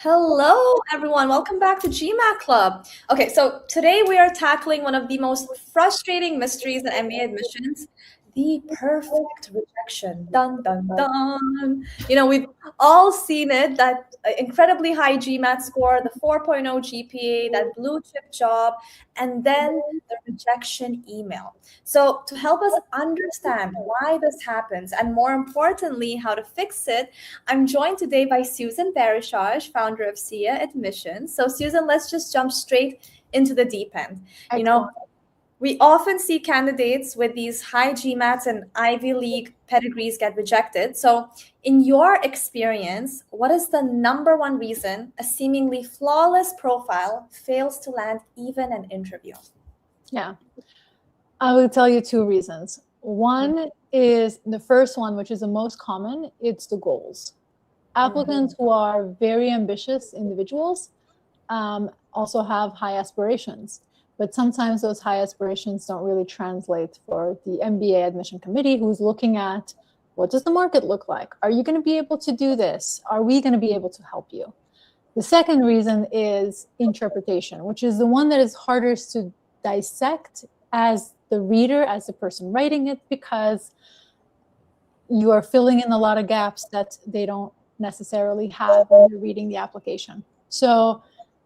Hello, everyone. Welcome back to GMAT Club. Okay, so today we are tackling one of the most frustrating mysteries in MBA admissions, the perfect rejection. Dun, dun, dun. We've all seen it, that incredibly high GMAT score, the 4.0 GPA, that blue chip job, and then the rejection email. So to help us understand why this happens, and more importantly, how to fix it, I'm joined today by Susan Barishaj, founder of SIA Admissions. So, Susan, let's just jump straight into the deep end. We often see candidates with these high GMATs and Ivy League pedigrees get rejected. So, in your experience, what is the number one reason a seemingly flawless profile fails to land even an interview? Yeah, I will tell you two reasons. One is the first one, which is the most common, it's the goals. Applicants who are very ambitious individuals also have high aspirations, but sometimes those high aspirations don't really translate for the MBA admission committee, who's looking at what does the market look like? Are you going to be able to do this? Are we going to be able to help you? The second reason is interpretation, which is the one that is hardest to dissect as the reader, as the person writing it, because you are filling in a lot of gaps that they don't necessarily have when you're reading the application. So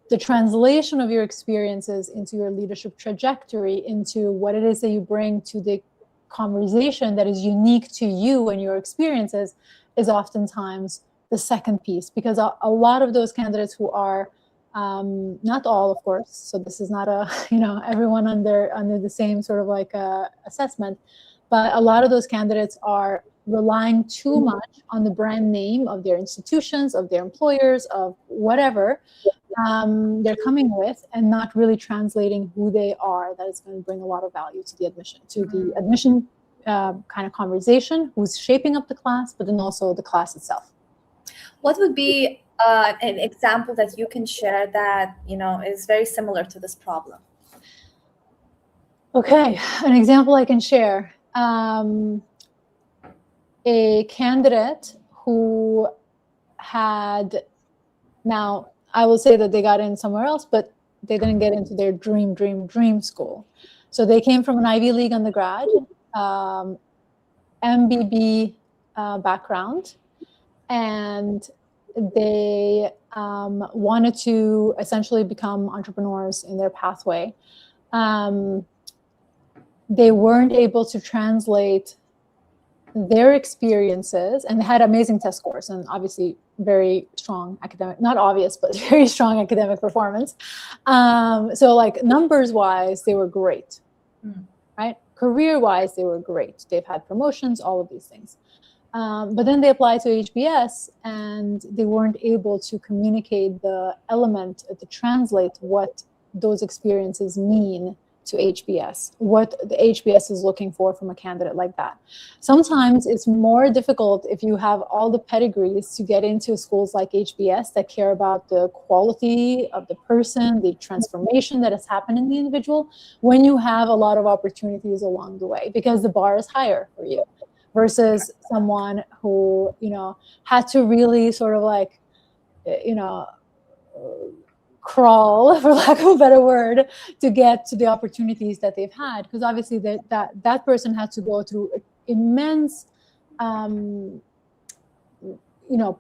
the translation of your experiences into your leadership trajectory, into what it is that you bring to the conversation that is unique to you and your experiences, is oftentimes the second piece, because a lot of those candidates who are not all, of course, so this is not a everyone under the same sort of like assessment, but a lot of those candidates are relying too much on the brand name of their institutions, of their employers, of whatever they're coming with, and not really translating who they are. That is going to bring a lot of value to the admission kind of conversation, who's shaping up the class, but then also the class itself. What would be an example that you can share that is very similar to this problem? Okay, an example I can share. A candidate who had, now I will say that they got in somewhere else, but they didn't get into their dream school. So they came from an Ivy League undergrad, MBB background, and they wanted to essentially become entrepreneurs in their pathway. They weren't able to translate their experiences, and they had amazing test scores and obviously very strong academic, not obvious, but very strong academic performance. So like numbers wise, they were great, right? Career wise, they were great. They've had promotions, all of these things. But then they applied to HBS and they weren't able to communicate the element, to translate what those experiences mean to HBS, what the HBS is looking for from a candidate like that. Sometimes it's more difficult if you have all the pedigrees to get into schools like HBS that care about the quality of the person, the transformation that has happened in the individual, when you have a lot of opportunities along the way, because the bar is higher for you, versus someone who, had to really sort of like, crawl, for lack of a better word, to get to the opportunities that they've had, because obviously that person had to go through immense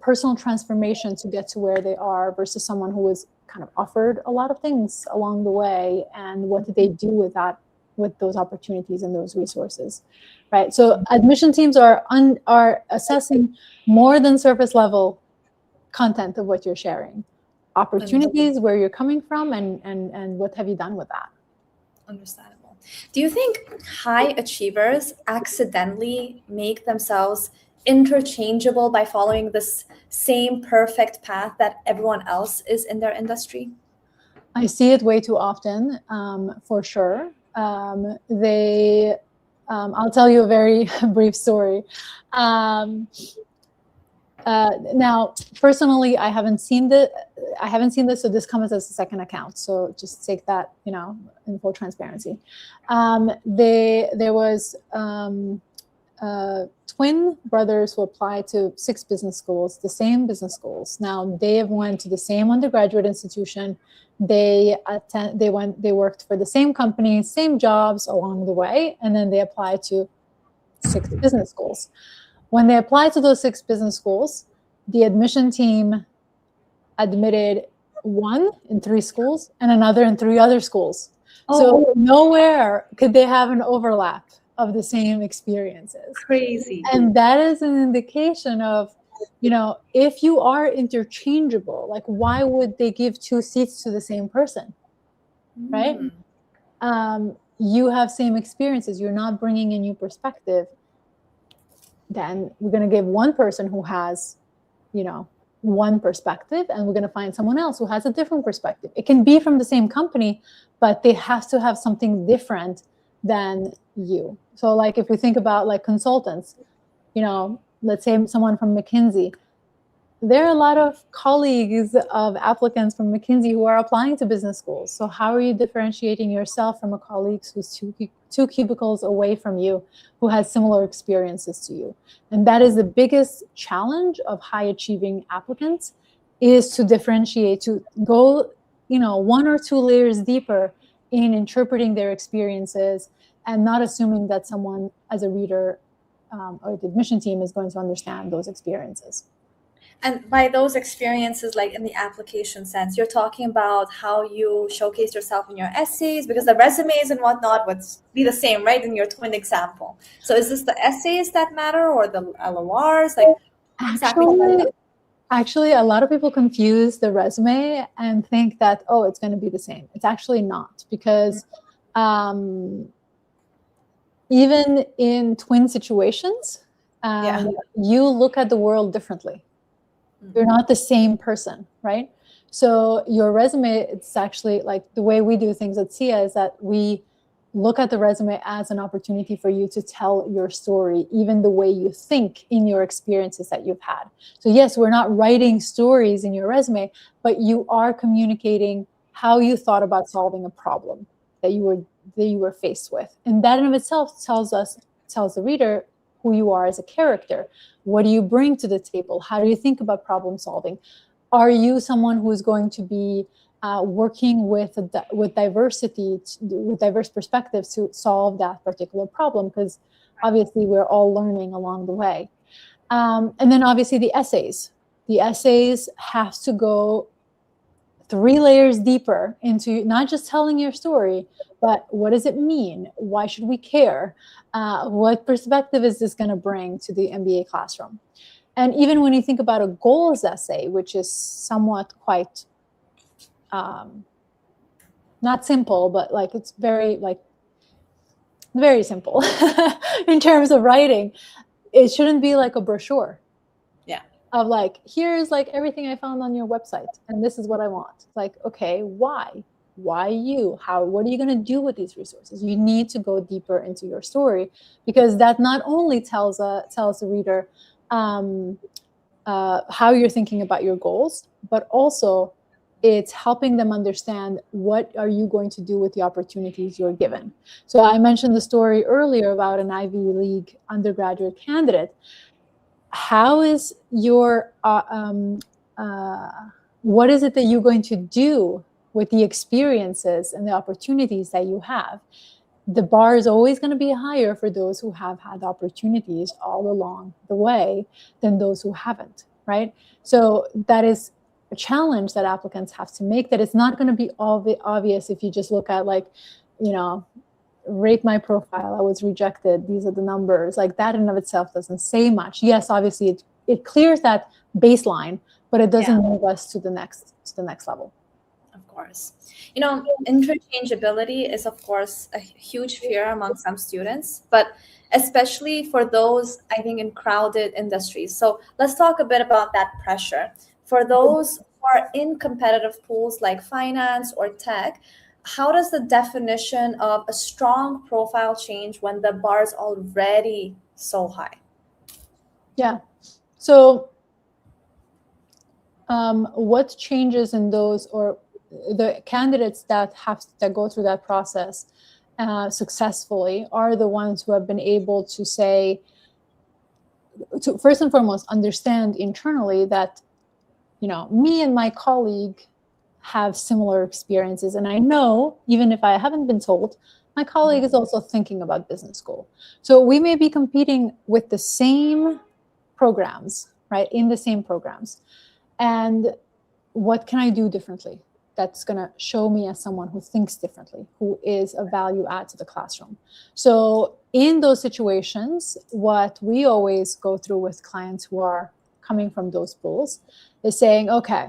personal transformation to get to where they are, versus someone who was kind of offered a lot of things along the way, and what did they do with that, with those opportunities and those resources, right? So admission teams are assessing more than surface level content of what you're sharing. Opportunities, where you're coming from, and what have you done with that. Understandable. Do you think high achievers accidentally make themselves interchangeable by following this same perfect path that everyone else is in their industry? I see it way too often, for sure. I'll tell you a very brief story. Now, personally, I haven't seen this, so this comes as a second account. So just take that, in full transparency. There was twin brothers who applied to 6 business schools, the same business schools. Now they have went to the same undergraduate institution. They worked for the same company, same jobs along the way, and then they applied to 6 business schools. When they applied to those 6 business schools, the admission team admitted one in 3 schools and another in 3 other schools. So nowhere could they have an overlap of the same experiences. Crazy. And that is an indication of, if you are interchangeable, like why would they give 2 seats to the same person, right? You have same experiences. You're not bringing a new perspective. Then we're going to give one person who has, one perspective, and we're going to find someone else who has a different perspective. It can be from the same company, but they have to have something different than you. So like if we think about like consultants, let's say someone from McKinsey, there are a lot of colleagues of applicants from McKinsey who are applying to business schools. So how are you differentiating yourself from a colleague who's two cubicles away from you, who has similar experiences to you? And that is the biggest challenge of high achieving applicants, is to differentiate, to go, 1 or 2 layers deeper in interpreting their experiences, and not assuming that someone as a reader or the admission team is going to understand those experiences. And by those experiences, like in the application sense, you're talking about how you showcase yourself in your essays, because the resumes and whatnot would be the same, right, in your twin example. So is this the essays that matter, or the LORs? Like, Actually, a lot of people confuse the resume and think that, it's going to be the same. It's actually not, because even in twin situations, you look at the world differently. You're not the same person, right? So your resume, it's actually like the way we do things at SIA is that we look at the resume as an opportunity for you to tell your story, even the way you think in your experiences that you've had. So yes, we're not writing stories in your resume, but you are communicating how you thought about solving a problem that you were faced with. And that in of itself tells the reader who you are as a character. What do you bring to the table? How do you think about problem solving? Are you someone who is going to be working with diversity, with diverse perspectives to solve that particular problem? Because obviously we're all learning along the way. And then obviously the essays. The essays have to go 3 layers deeper into not just telling your story, but what does it mean? Why should we care? What perspective is this going to bring to the MBA classroom? And even when you think about a goals essay, which is somewhat quite not simple, but like it's very simple in terms of writing, it shouldn't be like a brochure. Of like, here's like everything I found on your website, and this is what I want. Like, okay, why? Why you? How? What are you going to do with these resources? You need to go deeper into your story, because that not only tells the reader how you're thinking about your goals, but also it's helping them understand what are you going to do with the opportunities you're given. So I mentioned the story earlier about an Ivy League undergraduate candidate. How is your what is it that you're going to do with the experiences and the opportunities that you have? The bar is always going to be higher for those who have had opportunities all along the way than those who haven't, right? So that is a challenge that applicants have to make, that it's not going to be obvious if you just look at like, rate my profile, I was rejected, these are the numbers. Like that in of itself doesn't say much. Yes, obviously it clears that baseline, but it doesn't move us to the next level. Of course. Interchangeability is, of course, a huge fear among some students, but especially for those, I think, in crowded industries. So let's talk a bit about that pressure. For those who are in competitive pools like finance or tech, how does the definition of a strong profile change when the bar is already so high? Yeah. So what changes in those, or the candidates that go through that process successfully, are the ones who have been able to say, to first and foremost understand internally that, me and my colleague have similar experiences. And I know, even if I haven't been told, my colleague is also thinking about business school. So we may be competing with the same programs, right? In the same programs. And what can I do differently that's going to show me as someone who thinks differently, who is a value add to the classroom? So in those situations, what we always go through with clients who are coming from those pools is saying, okay,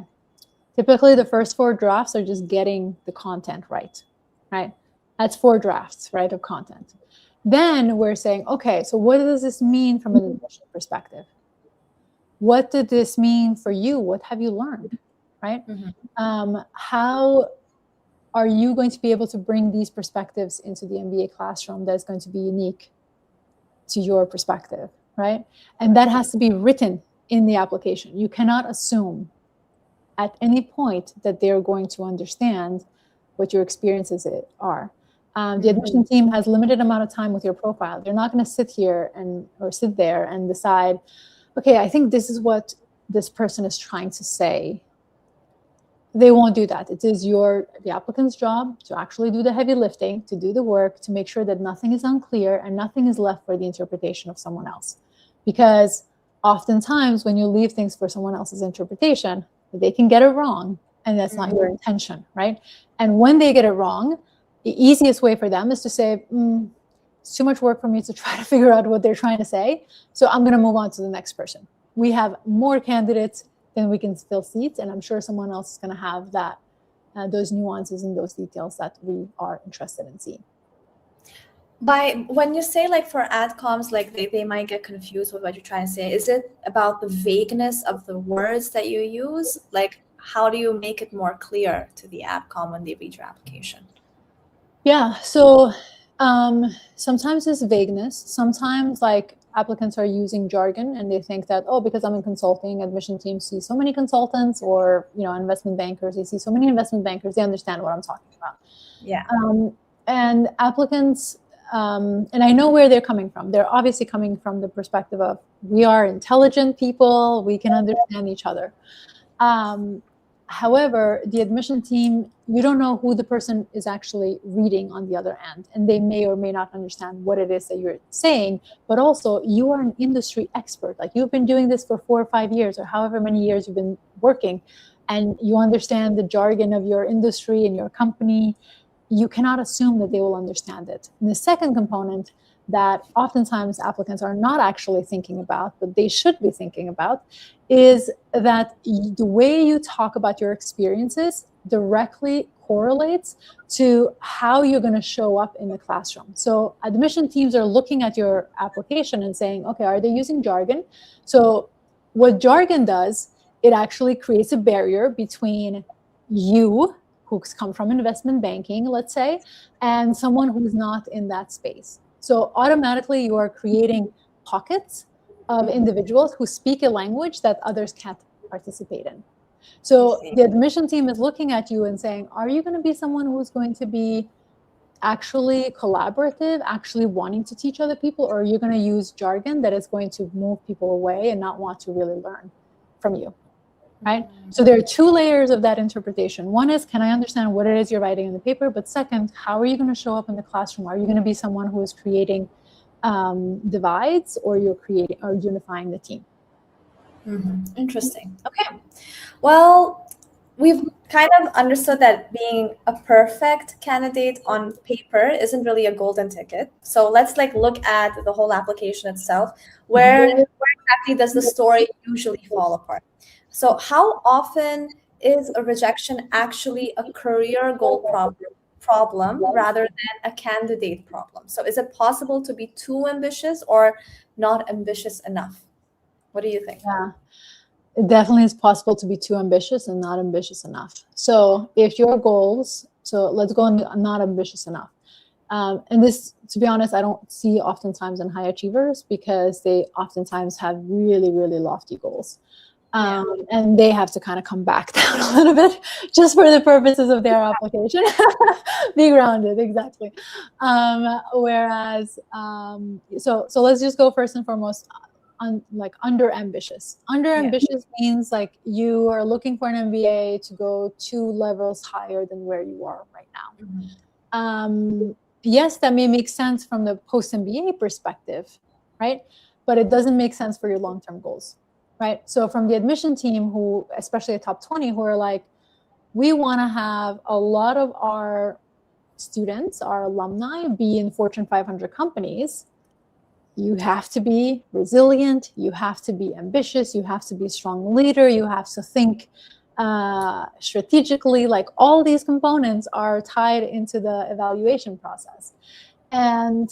typically the first 4 drafts are just getting the content right? That's 4 drafts, right, of content. Then we're saying, okay, so what does this mean from an admission perspective? What did this mean for you? What have you learned, right? How are you going to be able to bring these perspectives into the MBA classroom that's going to be unique to your perspective, right? And that has to be written in the application. You cannot assume at any point that they're going to understand what your experiences are. The admission team has limited amount of time with your profile. They're not going to sit here or sit there and decide, okay, I think this is what this person is trying to say. They won't do that. It is the applicant's job to actually do the heavy lifting, to do the work, to make sure that nothing is unclear and nothing is left for the interpretation of someone else. Because oftentimes when you leave things for someone else's interpretation, they can get it wrong, and that's not your intention, right? And when they get it wrong, the easiest way for them is to say, it's too much work for me to try to figure out what they're trying to say, so I'm going to move on to the next person. We have more candidates than we can fill seats, and I'm sure someone else is going to have that, those nuances and those details that we are interested in seeing. When you say like for adcoms, like they might get confused with what you're trying to say, is it about the vagueness of the words that you use? Like, how do you make it more clear to the adcom when they read your application? Yeah, so sometimes it's vagueness. Sometimes like applicants are using jargon and they think that, oh, because I'm in consulting, admission teams see so many consultants, or investment bankers, they see so many investment bankers, they understand what I'm talking about. Yeah. And applicants, and I know where they're coming from. They're obviously coming from the perspective of, we are intelligent people, we can understand each other. However, the admission team, you don't know who the person is actually reading on the other end, and they may or may not understand what it is that you're saying, but also you are an industry expert. Like, you've been doing this for 4 or 5 years, or however many years you've been working, and you understand the jargon of your industry and your company. You cannot assume that they will understand it. And the second component that oftentimes applicants are not actually thinking about, but they should be thinking about, is that the way you talk about your experiences directly correlates to how you're going to show up in the classroom. So admission teams are looking at your application and saying, okay, are they using jargon? So what jargon does, it actually creates a barrier between you, who's come from investment banking, let's say, and someone who's not in that space. So automatically you are creating pockets of individuals who speak a language that others can't participate in. So the admission team is looking at you and saying, are you going to be someone who's going to be actually collaborative, actually wanting to teach other people, or are you going to use jargon that is going to move people away and not want to really learn from you? Right? So there are 2 layers of that interpretation. One is, can I understand what it is you're writing in the paper? But second, how are you going to show up in the classroom? Are you going to be someone who is creating divides, or you're creating or unifying the team? Interesting. Okay. Well, we've kind of understood that being a perfect candidate on paper isn't really a golden ticket. So let's look at the whole application itself. Where exactly does the story usually fall apart? So how often is a rejection actually a career goal problem rather than a candidate problem? So is it possible to be too ambitious or not ambitious enough? What do you think? Yeah, it definitely is possible to be too ambitious and not ambitious enough. So if your goals, so let's go on not ambitious enough. And this, to be honest, I don't see oftentimes in high achievers, because they oftentimes have really, really lofty goals. And they have to kind of come back down a little bit just for the purposes of their application. Be grounded, exactly. Whereas, so let's just go first and foremost. like under ambitious. Under ambitious means like you are looking for an MBA to go 2 levels higher than where you are right now. Yes, that may make sense from the post MBA perspective, right? But it doesn't make sense for your long-term goals, right? So from the admission team, who, especially a top 20, who are like, we want to have a lot of our students, our alumni, be in Fortune 500 companies. You have to be resilient. You have to be ambitious. You have to be a strong leader. You have to think strategically. Like all these components are tied into the evaluation process. And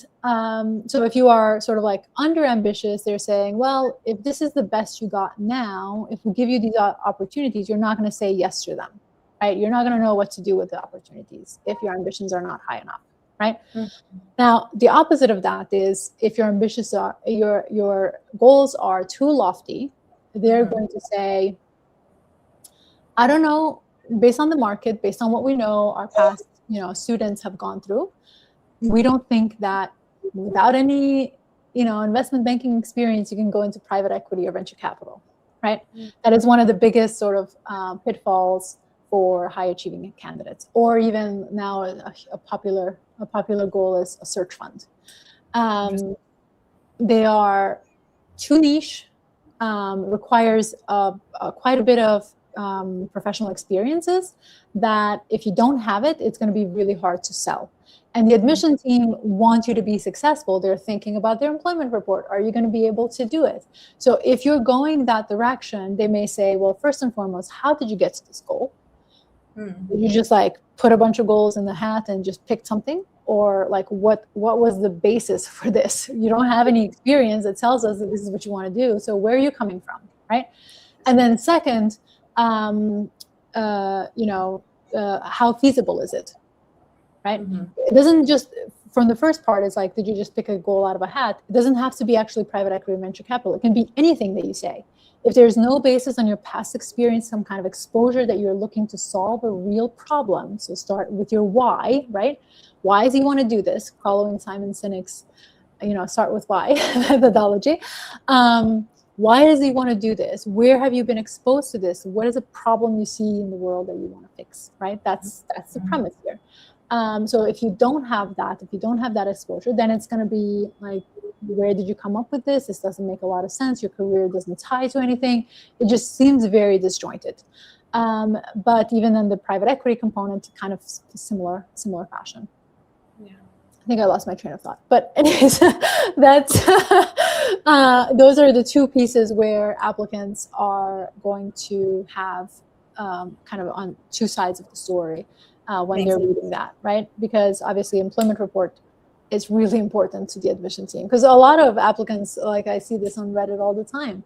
so if you are sort of like under ambitious, they're saying, well, if this is the best you got now, if we give you these opportunities, you're not going to say yes to them, right? You're not going to know what to do with the opportunities if your ambitions are not high enough, right? Now, the opposite of that is if your ambitions are, your goals are too lofty, they're going to say, I don't know, based on the market, based on what we know, our past, students have gone through, we don't think that without any, investment banking experience, you can go into private equity or venture capital, right? That is one of the biggest sort of pitfalls for high achieving candidates, or even now a popular goal is a search fund. They are too niche, requires quite a bit of professional experiences that if you don't have it, it's going to be really hard to sell. And the admission team wants you to be successful. They're thinking about their employment report. Are you going to be able to do it? So if you're going that direction, they may say, well, first and foremost, how did you get to this goal? Did you just like put a bunch of goals in the hat and just pick something? Or like what was the basis for this? You don't have any experience that tells us that this is what you want to do. So where are you coming from, right? And then second, how feasible is it? Right? It doesn't just, from the first part, it's like, did you just pick a goal out of a hat? It doesn't have to be actually private equity or venture capital. It can be anything that you say. If there's no basis on your past experience, some kind of exposure that you're looking to solve a real problem, so start with your why, right? Why does he want to do this? Following Simon Sinek's, start with why methodology. Why does he want to do this? Where have you been exposed to this? What is a problem you see in the world that you want to fix, right? That's the premise here. So if you don't have that, exposure, then it's going to be like, where did you come up with this? This doesn't make a lot of sense. Your career doesn't tie to anything. It just seems very disjointed. But even in the private equity component, kind of similar fashion. Yeah. I think I lost my train of thought. But anyways, that's those are the two pieces where applicants are going to have kind of on two sides of the story. When they're reading that, right? Because obviously employment report is really important to the admission team, because a lot of applicants, like I see this on Reddit all the time,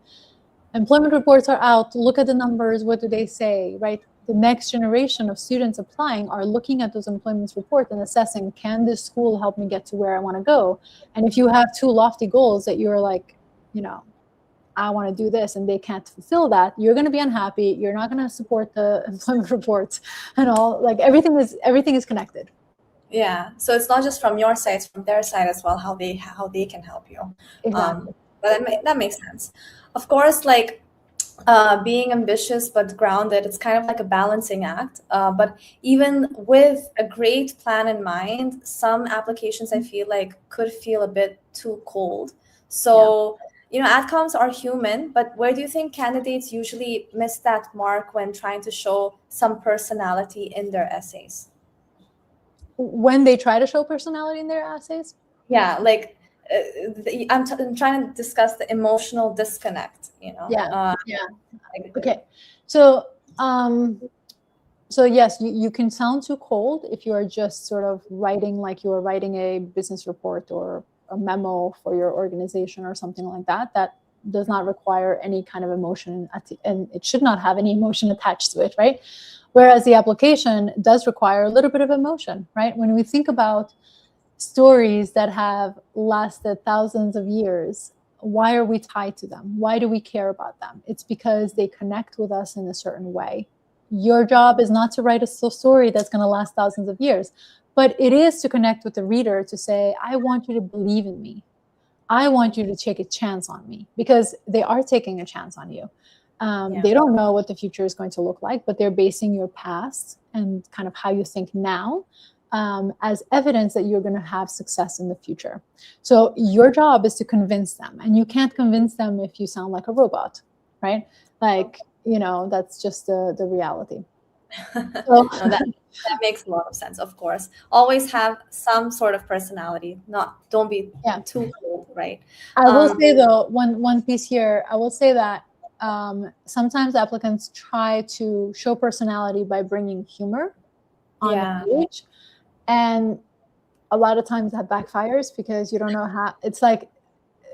employment reports are out, look at the numbers, what do they say, right? The next generation of students applying are looking at those employment reports and assessing, can this school help me get to where I want to go? And if you have too lofty goals that you're like, I want to do this, and they can't fulfill that, you're going to be unhappy. You're not going to support the employment reports and all. Like everything is connected. Yeah. So it's not just from your side, it's from their side as well, how they can help you. Exactly. But that makes sense. Of course, like being ambitious but grounded, it's kind of like a balancing act. But even with a great plan in mind, some applications I feel like could feel a bit too cold. So. Yeah. Adcoms are human, but where do you think candidates usually miss that mark when trying to show some personality in their essays? When they try to show personality in their essays? Yeah, like I'm trying to discuss the emotional disconnect, Yeah. Okay. So, yes, you can sound too cold if you are just sort of writing like you are writing a business report or a memo for your organization or something like that. That does not require any kind of emotion, and it should not have any emotion attached to it, right? Whereas the application does require a little bit of emotion, right? When we think about stories that have lasted thousands of years, why are we tied to them? Why do we care about them? It's because they connect with us in a certain way. Your job is not to write a story that's going to last thousands of years, but it is to connect with the reader, to say, I want you to believe in me. I want you to take a chance on me, because they are taking a chance on you. They don't know what the future is going to look like, but they're basing your past and kind of how you think now as evidence that you're going to have success in the future. So your job is to convince them, and you can't convince them if you sound like a robot, right? Like, that's just the reality. No, that makes a lot of sense. Of course, always have some sort of personality. Don't be too cold, right? I will say though, one piece here. I will say that sometimes applicants try to show personality by bringing humor on the page, and a lot of times that backfires because you don't know how. It's like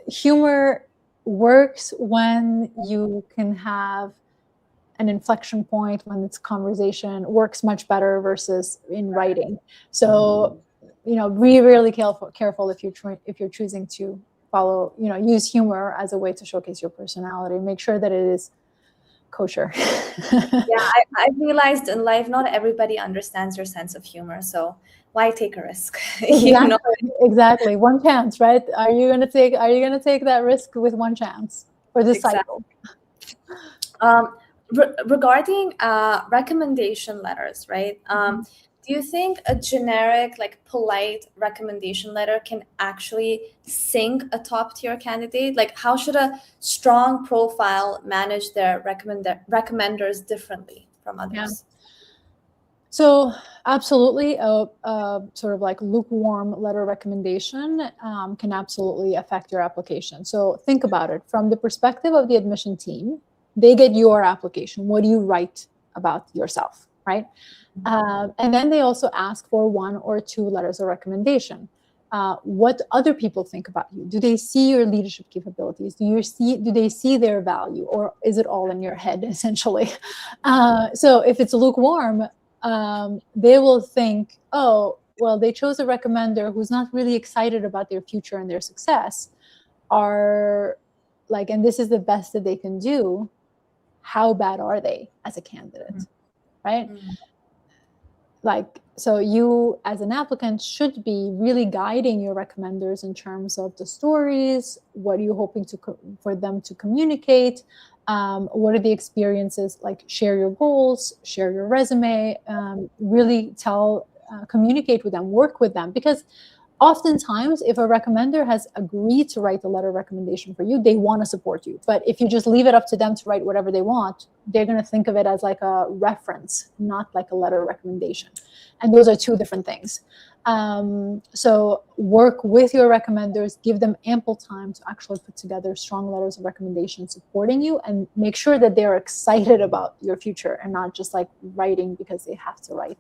humor works when you can have an inflection point, when it's conversation, works much better versus in writing. So, be really careful if you're choosing to follow, use humor as a way to showcase your personality. Make sure that it is kosher. I realized in life not everybody understands your sense of humor, so why take a risk? Exactly. One chance, right? Are you gonna take that risk with one chance for this cycle? Regarding recommendation letters, right? Do you think a generic, polite recommendation letter can actually sink a top-tier candidate? Like, how should a strong profile manage their recommenders differently from others? Yeah. So absolutely, a sort of like lukewarm letter recommendation can absolutely affect your application. So think about it from the perspective of the admission team. They get your application. What do you write about yourself, right? And then they also ask for 1 or 2 letters of recommendation. What other people think about you? Do they see your leadership capabilities? Do they see their value, or is it all in your head, essentially? So if it's lukewarm, they will think, oh, well, they chose a recommender who's not really excited about their future and their success, and this is the best that they can do. How bad are they as a candidate, right? So you as an applicant should be really guiding your recommenders in terms of the stories. What are you hoping for them to communicate? What are the experiences? Like, share your goals, share your resume, really communicate with them, work with them, because oftentimes, if a recommender has agreed to write the letter of recommendation for you, they want to support you. But if you just leave it up to them to write whatever they want, they're going to think of it as like a reference, not like a letter of recommendation. And those are 2 different things. So work with your recommenders, give them ample time to actually put together strong letters of recommendation supporting you, and make sure that they're excited about your future and not just like writing because they have to write.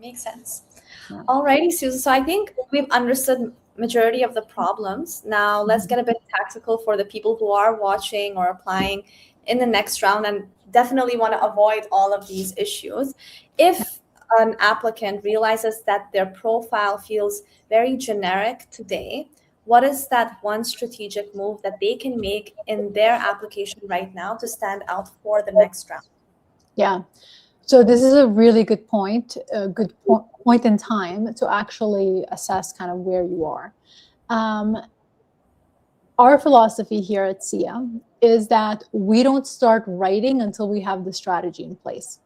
Makes sense. Yeah. Alrighty, Susan. So I think we've understood majority of the problems. Now let's get a bit tactical for the people who are watching or applying in the next round and definitely want to avoid all of these issues. If an applicant realizes that their profile feels very generic today, what is that one strategic move that they can make in their application right now to stand out for the next round? Yeah. So this is a really good point, a good point in time to actually assess kind of where you are. Our philosophy here at SIA is that we don't start writing until we have the strategy in place.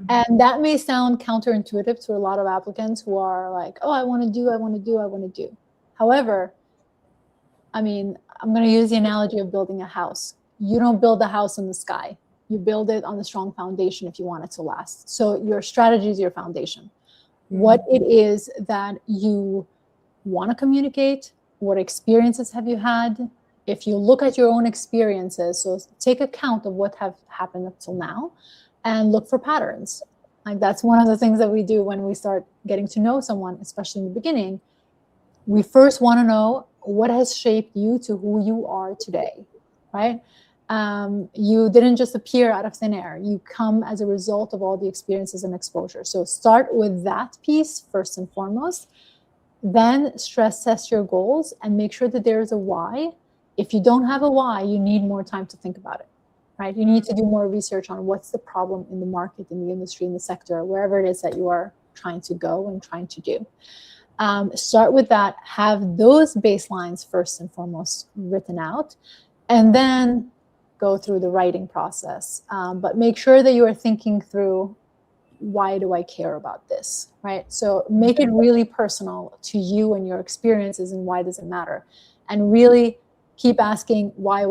And that may sound counterintuitive to a lot of applicants who are like, oh, I want to do. However, I mean, I'm going to use the analogy of building a house. You don't build a house in the sky. You build it on a strong foundation if you want it to last. So your strategy is your foundation. What it is that you want to communicate, what experiences have you had? If you look at your own experiences, so take account of what have happened up till now and look for patterns. Like, that's one of the things that we do when we start getting to know someone, especially in the beginning. We first want to know what has shaped you to who you are today, right? You didn't just appear out of thin air. You come as a result of all the experiences and exposure. So start with that piece first and foremost. Then stress test your goals and make sure that there's a why. If you don't have a why, you need more time to think about it, right? You need to do more research on what's the problem in the market, in the industry, in the sector, wherever it is that you are trying to go and trying to do. Start with that, have those baselines first and foremost written out, and then go through the writing process. But make sure that you are thinking through, why do I care about this, right? So make it really personal to you and your experiences, and why does it matter? And really keep asking why,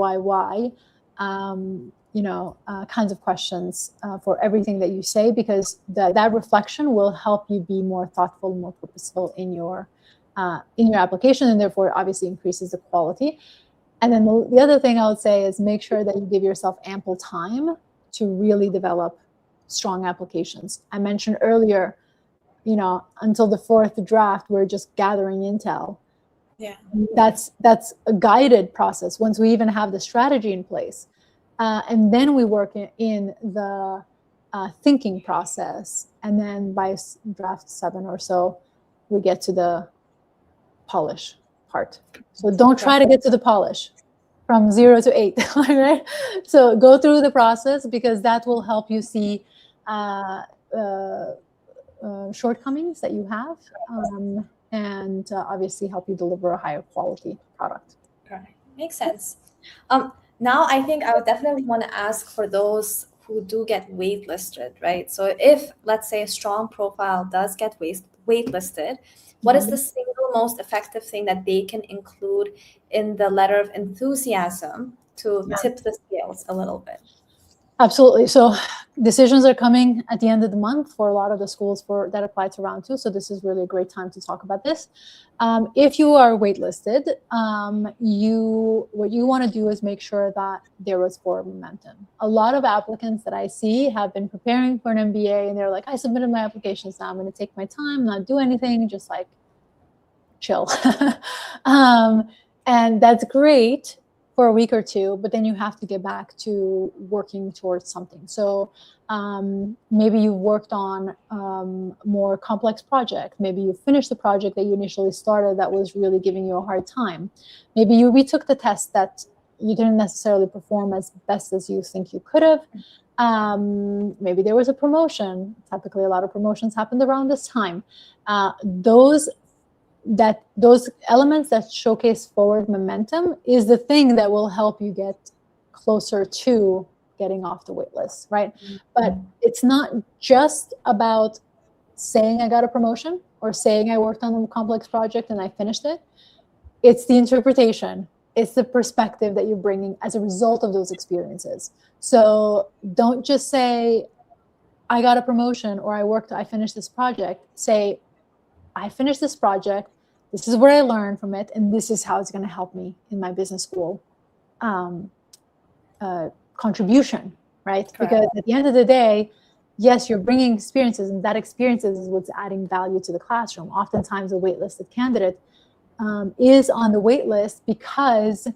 kinds of questions for everything that you say, because that reflection will help you be more thoughtful, more purposeful in your application, and therefore obviously increases the quality. And then the other thing I would say is make sure that you give yourself ample time to really develop strong applications. I mentioned earlier, until the fourth draft, we're just gathering intel. Yeah. That's a guided process once we even have the strategy in place. And then we work in the thinking process. And then by draft 7 or so, we get to the polish part. So don't try to get to the polish from 0 to 8, right? So go through the process, because that will help you see shortcomings that you have, and obviously help you deliver a higher quality product. Right. Makes sense. Now, I think I would definitely want to ask for those who do get waitlisted, right? So if, let's say, a strong profile does get waitlisted, what is the single most effective thing that they can include in the letter of enthusiasm to tip the scales a little bit? Absolutely. So decisions are coming at the end of the month for a lot of the schools that apply to round 2. So this is really a great time to talk about this. If you are waitlisted, what you want to do is make sure that there was forward momentum. A lot of applicants that I see have been preparing for an MBA, and they're like, I submitted my applications, now I'm going to take my time, not do anything, just like chill. And that's great for a week or two, but then you have to get back to working towards something. So maybe you've worked on more complex project. Maybe you finished the project that you initially started that was really giving you a hard time. Maybe you retook the test that you didn't necessarily perform as best as you think you could have. Maybe there was a promotion. Typically, a lot of promotions happened around this time. Those elements that showcase forward momentum is the thing that will help you get closer to getting off the wait list, right? Mm-hmm. But it's not just about saying I got a promotion or saying I worked on a complex project and I finished it. It's the interpretation. It's the perspective that you're bringing as a result of those experiences. So don't just say, I got a promotion or I finished this project. Say, I finished this project, this is what I learned from it, and this is how it's going to help me in my business school contribution, right? Correct. Because at the end of the day, yes, you're bringing experiences, and that experiences is what's adding value to the classroom. Oftentimes, a waitlisted candidate is on the wait list because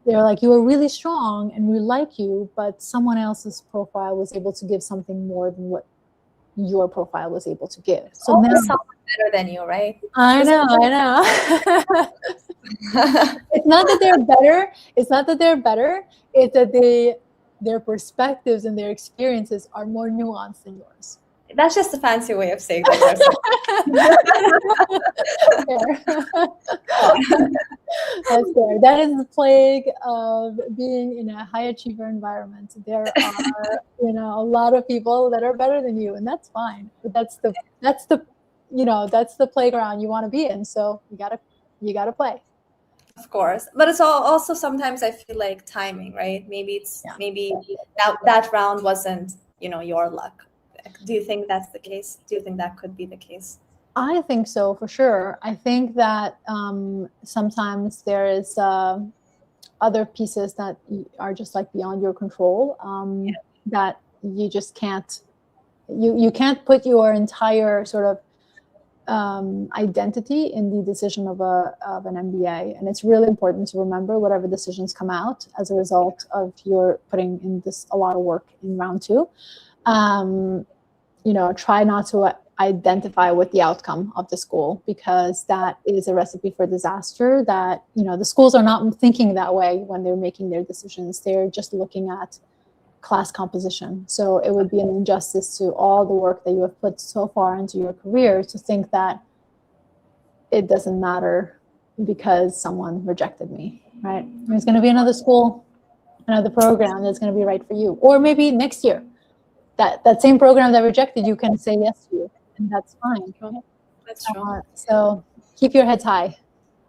they're like, you are really strong and we like you, but someone else's profile was able to give something more than what your profile was able to give. So now someone better than you, right? I know. It's not that they're better. It's that their perspectives and their experiences are more nuanced than yours. That's just a fancy way of saying that. That's fair. That is the plague of being in a high achiever environment. There are, a lot of people that are better than you, and that's fine. But that's the playground you want to be in. So you gotta play. Of course, but it's also sometimes I feel like timing, right? Maybe that round wasn't, your luck. Do you think that's the case? Do you think that could be the case? I think so, for sure. I think that sometimes there is other pieces that are just like beyond your control, that you just can't, you can't put your entire sort of identity in the decision of an MBA. And it's really important to remember whatever decisions come out as a result of your putting in a lot of work in round 2. Try not to identify with the outcome of the school, because that is a recipe for disaster. That, the schools are not thinking that way when they're making their decisions. They're just looking at class composition. So it would be an injustice to all the work that you have put so far into your career to think that it doesn't matter because someone rejected me, right? There's going to be another school, another program that's going to be right for you. Or maybe next year, that same program that rejected you can say yes to you, and that's fine. That's true. So keep your heads high,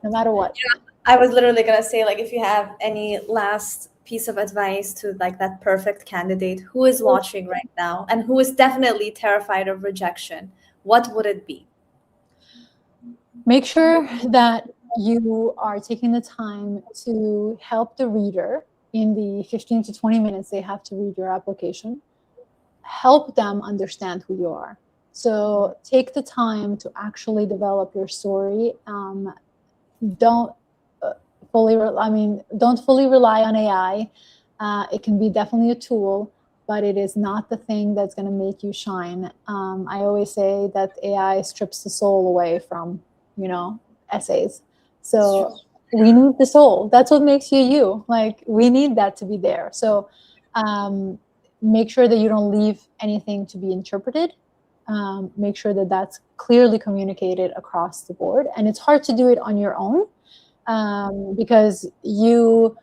no matter what. Yeah, I was literally gonna say, like, if you have any last piece of advice to like that perfect candidate who is watching right now and who is definitely terrified of rejection, what would it be? Make sure that you are taking the time to help the reader in the 15 to 20 minutes they have to read your application. Help them understand who you are. So take the time to actually develop your story. Don't fully rely on AI. It can be definitely a tool, but it is not the thing that's going to make you shine. I always say that AI strips the soul away from, essays. So we need the soul. That's what makes you you. Like, we need that to be there. So make sure that you don't leave anything to be interpreted. Make sure that that's clearly communicated across the board. And it's hard to do it on your own because you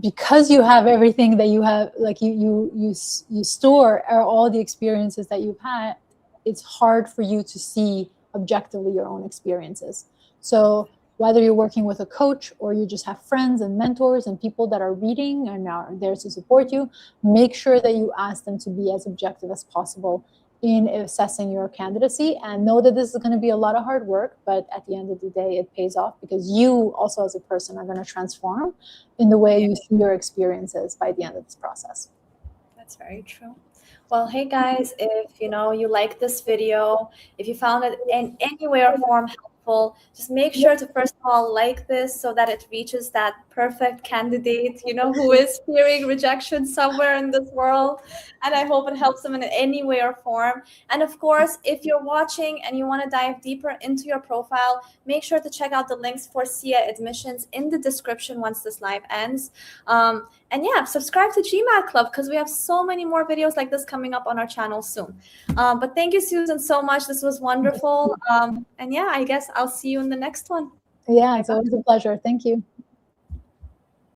have everything that you have, like you store all the experiences that you've had. It's hard for you to see objectively your own experiences. So whether you're working with a coach or you just have friends and mentors and people that are reading and are there to support you, make sure that you ask them to be as objective as possible in assessing your candidacy, and know that this is going to be a lot of hard work, but at the end of the day, it pays off because you also as a person are going to transform in the way you see your experiences by the end of this process. That's very true. Well, hey guys, if you like this video, if you found it in any way or form helpful, just make sure to first of all like this so that it reaches that perfect candidate, who is fearing rejection somewhere in this world. And I hope it helps them in any way or form. And of course, if you're watching and you want to dive deeper into your profile, make sure to check out the links for SIA admissions in the description once this live ends. And yeah, subscribe to GMAT Club because we have so many more videos like this coming up on our channel soon. But thank you, Susan, so much. This was wonderful. And yeah, I guess I'll see you in the next one. Yeah, it's always a pleasure. Thank you.